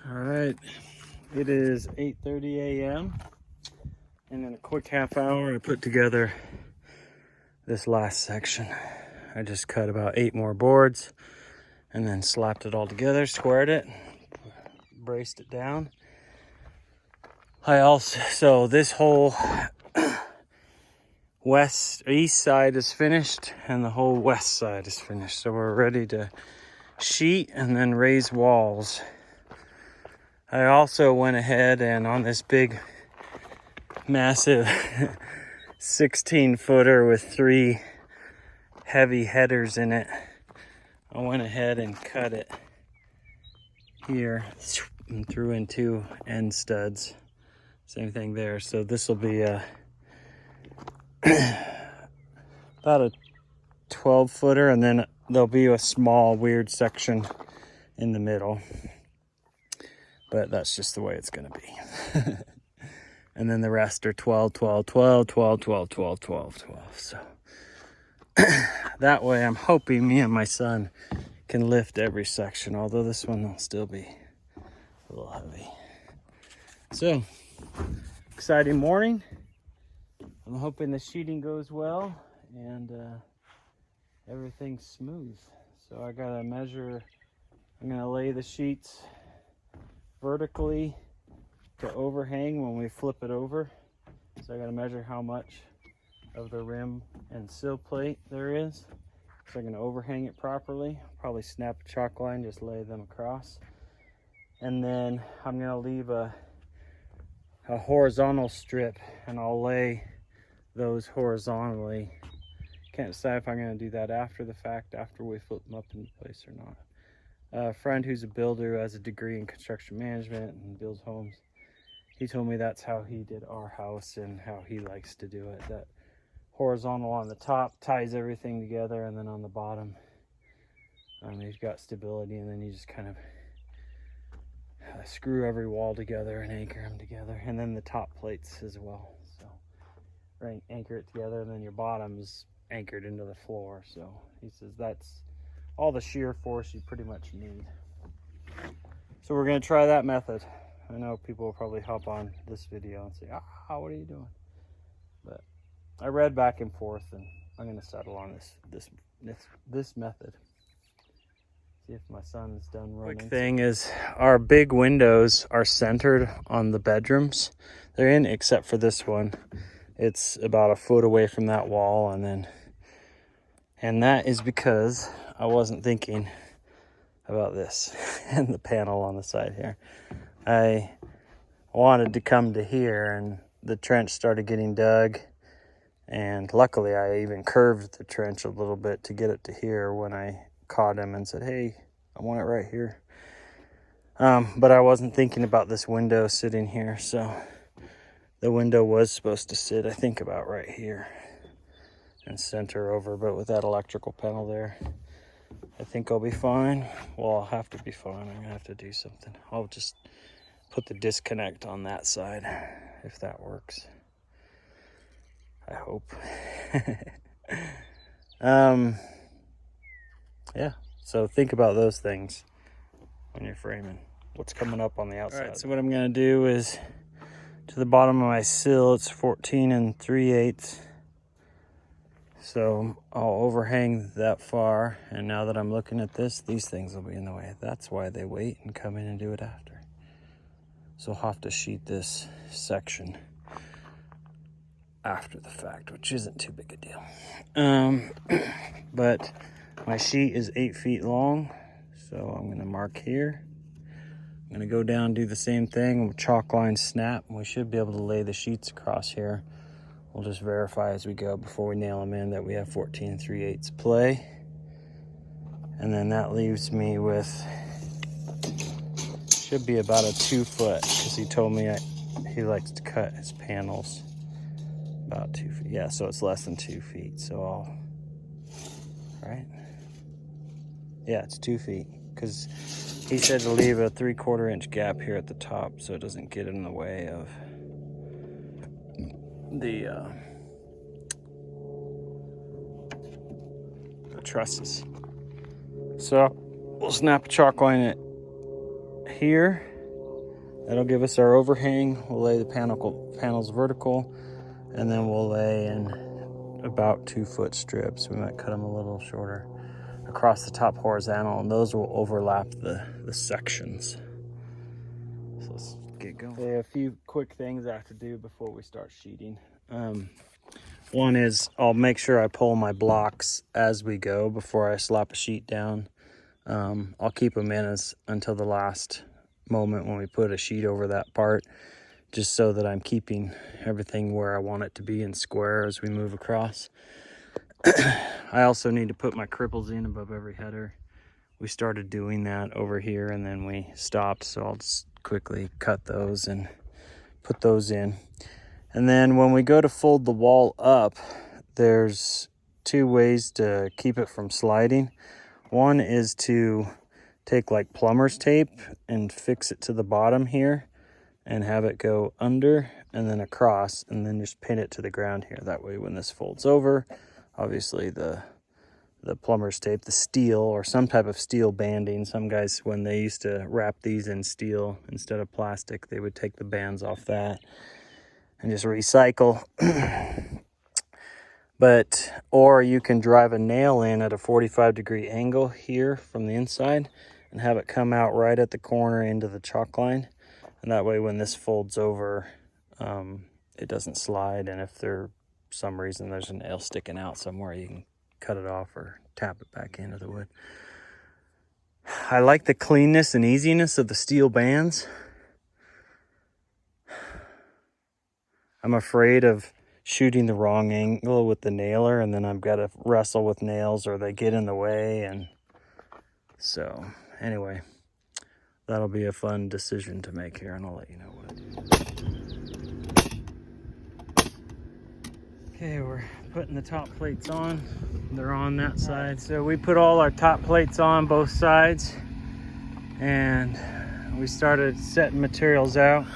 All right, it is 8:30 a.m. and in a quick half hour I put together this last section. I just cut about 8 more boards and then slapped it all together, squared it, braced it down. So this whole east side is finished and the whole west side is finished. So we're ready to sheet and then raise walls. I also went ahead and on this big, massive 16-footer with 3 heavy headers in it, I went ahead and cut it here and threw in 2 end studs. Same thing there. So this will be about a 12-footer, and then there'll be a small weird section in the middle. But that's just the way it's going to be. And then the rest are 12, 12, 12, 12, 12, 12, 12, 12. So that way I'm hoping me and my son can lift every section, although this one will still be a little heavy. So, exciting morning. I'm hoping the sheeting goes well and everything's smooth. So I gotta measure, I'm gonna lay the sheets vertically to overhang when we flip it over. So I gotta measure how much of the rim and sill plate there is. So I'm gonna overhang it properly. Probably snap a chalk line, just lay them across. And then I'm gonna leave a horizontal strip and I'll lay those horizontally. Can't decide if I'm gonna do that after the fact, after we flip them up into place or not. A friend who's a builder who has a degree in construction management and builds homes, he told me that's how he did our house and how he likes to do it. That horizontal on the top ties everything together, and then on the bottom you've got stability, and then you just kind of screw every wall together and anchor them together, and then the top plates as well. So anchor it together, and then your bottom is anchored into the floor. So he says that's all the shear force you pretty much need. So we're going to try that method. I know people will probably hop on this video and say, what are you doing? But I read back and forth, and I'm going to settle on this method. See if my son's done running. Quick thing is, our big windows are centered on the bedrooms they're in, except for this one. It's about a foot away from that wall, and that is because I wasn't thinking about this and the panel on the side here. I wanted to come to here, and the trench started getting dug, and luckily I even curved the trench a little bit to get it to here when I caught him and said, hey, I want it right here. But I wasn't thinking about this window sitting here, so the window was supposed to sit, I think, about right here and center over, but with that electrical panel there, I think I'll be fine. Well, I'll have to be fine. I'm gonna have to do something. I'll just put the disconnect on that side, if that works. I hope. Yeah, so think about those things when you're framing. What's coming up on the outside. All right, so what I'm gonna do is, to the bottom of my sill, it's 14 3/8. So I'll overhang that far, and now that I'm looking at this, these things will be in the way. That's why they wait and come in and do it after. So I'll have to sheet this section after the fact, which isn't too big a deal. But my sheet is 8 feet long, so I'm gonna mark here. I'm gonna go down, do the same thing with chalk line snap, and we should be able to lay the sheets across here. We'll just verify as we go before we nail them in that we have 14 3/8 play. And then that leaves me with, should be about a 2 foot, because he told me he likes to cut his panels about 2 feet. Yeah, so it's less than 2 feet. So right? Yeah, it's 2 feet, because he said to leave a 3/4 inch gap here at the top so it doesn't get in the way of the trusses. So we'll snap a chalk line at here That'll give us our overhang. We'll lay the panels vertical, and then we'll lay in about 2-foot strips. We might cut them a little shorter across the top horizontal, and those will overlap the sections. So let's get going. Okay, a few quick things I have to do before we start sheeting. One is I'll make sure I pull my blocks as we go before I slap a sheet down. I'll keep them in until the last moment when we put a sheet over that part, just so that I'm keeping everything where I want it to be and square as we move across. I also need to put my cripples in above every header. We started doing that over here and then we stopped, so I'll just quickly cut those and put those in. And then when we go to fold the wall up, there's 2 ways to keep it from sliding. One is to take like plumber's tape and fix it to the bottom here and have it go under and then across, and then just pin it to the ground here. That way when this folds over, obviously the plumber's tape, the steel or some type of steel banding. Some guys, when they used to wrap these in steel instead of plastic, they would take the bands off that and just recycle. Or you can drive a nail in at a 45-degree angle here from the inside and have it come out right at the corner into the chalk line. And that way when this folds over, it doesn't slide. And if for some reason there's a nail sticking out somewhere, you can cut it off or tap it back into the wood. I like the cleanness and easiness of the steel bands. I'm afraid of shooting the wrong angle with the nailer, and then I've got to wrestle with nails or they get in the way. And so anyway, that'll be a fun decision to make here, and I'll let you know what I do. Okay, we're putting the top plates on. They're on that side. So we put all our top plates on both sides, and we started setting materials out.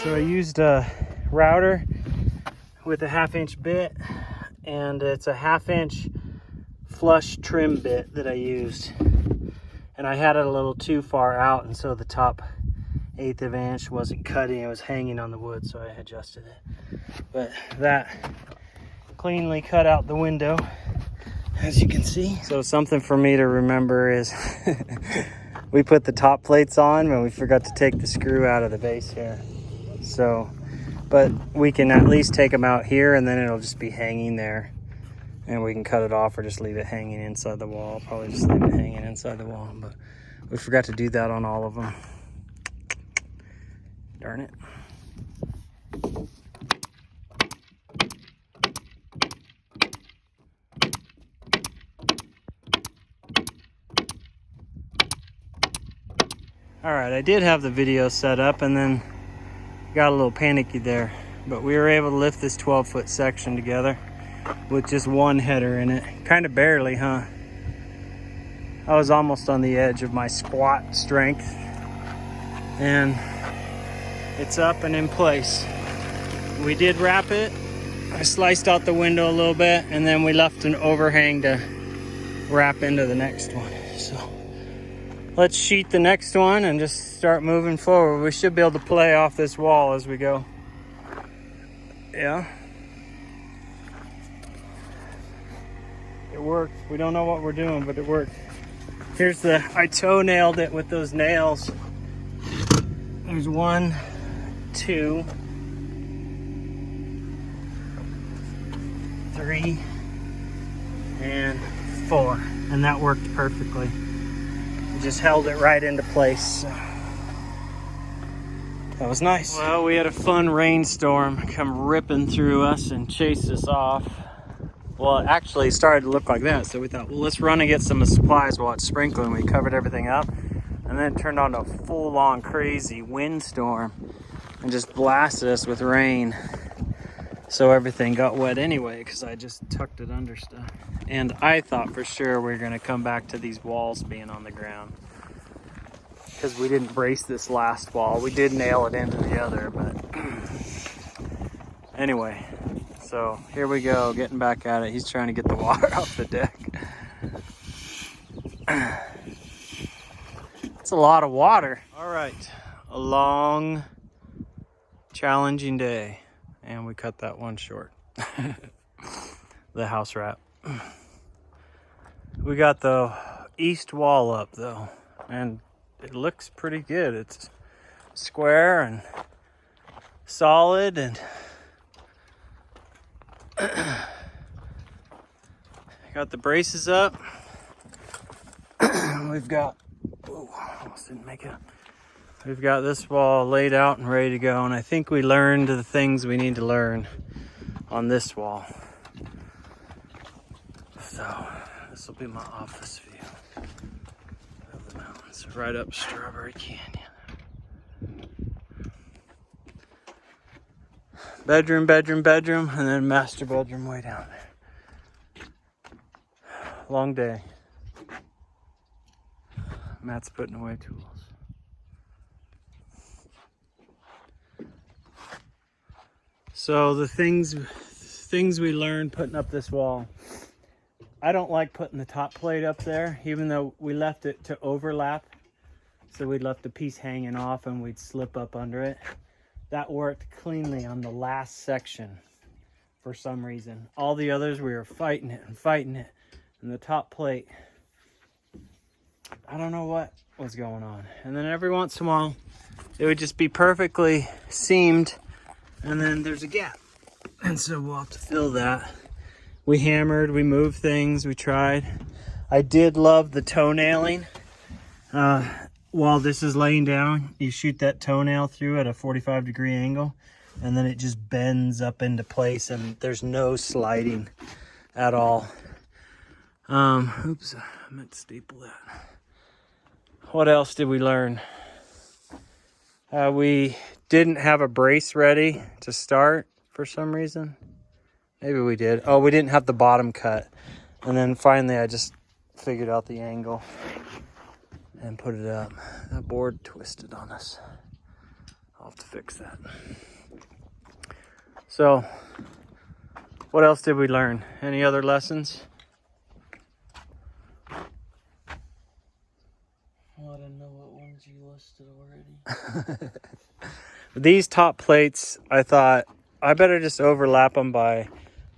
So I used a router with a 1/2-inch bit, and it's a 1/2-inch flush trim bit that I used. And I had it a little too far out, and so the top 1/8 of an inch wasn't cutting, it was hanging on the wood, so I adjusted it. But that cleanly cut out the window, as you can see. So something for me to remember is we put the top plates on, but we forgot to take the screw out of the base here. So, but we can at least take them out here, and then it'll just be hanging there, and we can cut it off or just leave it hanging inside the wall. Probably just leave it hanging inside the wall, but we forgot to do that on all of them. Darn it. All right, I did have the video set up and then got a little panicky there, but we were able to lift this 12-foot section together with just one header in it. Kind of barely, huh? I was almost on the edge of my squat strength, and it's up and in place. We did wrap it. I sliced out the window a little bit, and then we left an overhang to wrap into the next one. So let's sheet the next one and just start moving forward. We should be able to play off this wall as we go. Yeah. It worked. We don't know what we're doing, but it worked. Here's I toe-nailed it with those nails. There's 1, 2, 3, and 4. And that worked perfectly. Just held it right into place. So that was nice. Well, we had a fun rainstorm come ripping through us and chase us off. Well, it actually started to look like that, so we thought, well, let's run and get some supplies while it's sprinkling. We covered everything up, and then it turned on to a full-on crazy windstorm and just blasted us with rain. So everything got wet anyway, because I just tucked it under stuff. And I thought for sure we were going to come back to these walls being on the ground, because we didn't brace this last wall. We did nail it into the other, but anyway. So here we go, getting back at it. He's trying to get the water off the deck. It's a lot of water. All right, a long, challenging day. And we cut that one short. The house wrap. We got the east wall up though, and it looks pretty good. It's square and solid, and got the braces up. We've got, oh, almost didn't make it. We've got this wall laid out and ready to go, and I think we learned the things we need to learn on this wall. So this will be my office view of the mountains, right up Strawberry Canyon. Bedroom, bedroom, bedroom, and then master bedroom way down there. Long day. Matt's putting away tools. So the things we learned putting up this wall. I don't like putting the top plate up there, even though we left it to overlap. So we left a piece hanging off and we'd slip up under it. That worked cleanly on the last section for some reason. All the others, we were fighting it. And the top plate, I don't know what was going on. And then every once in a while, it would just be perfectly seamed, and then there's a gap. And so we'll have to fill that. We hammered, we moved things, we tried. I did love the toenailing. While this is laying down, you shoot that toenail through at a 45-degree angle, and then it just bends up into place, and there's no sliding at all. Oops, I meant to staple that. What else did we learn? We didn't have a brace ready to start for some reason. Maybe we did. Oh, we didn't have the bottom cut. And then finally I just figured out the angle and put it up. That board twisted on us. I'll have to fix that. So, what else did we learn? Any other lessons? Well, I don't know what ones you listed already. These top plates, I thought, I better just overlap them by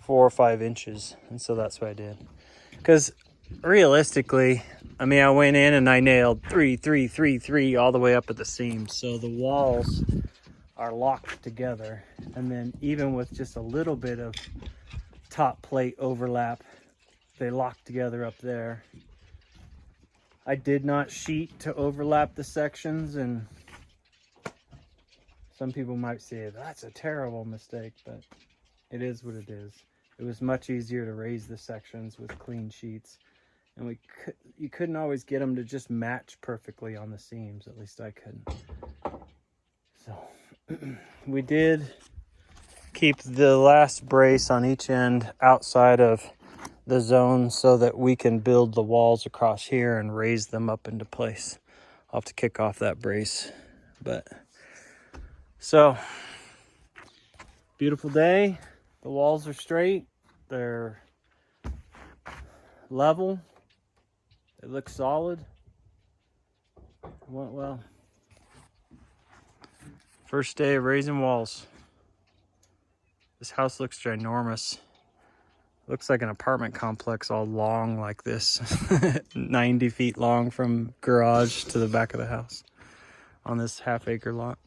4 or 5 inches. And so that's what I did. Because realistically, I mean, I went in and I nailed 3, 3, 3, 3 all the way up at the seams. So the walls are locked together. And then even with just a little bit of top plate overlap, they lock together up there. I did not sheet to overlap the sections, and some people might say that's a terrible mistake, but it is what it is. It was much easier to raise the sections with clean sheets, and you couldn't always get them to just match perfectly on the seams. At least I couldn't. So we did keep the last brace on each end outside of the zone so that we can build the walls across here and raise them up into place. I'll have to kick off that brace. But so beautiful day. The walls are straight. They're level. It looks solid. It went well. First day of raising walls. This house looks ginormous. Looks like an apartment complex all long like this. 90 feet long from garage to the back of the house on this half-acre lot.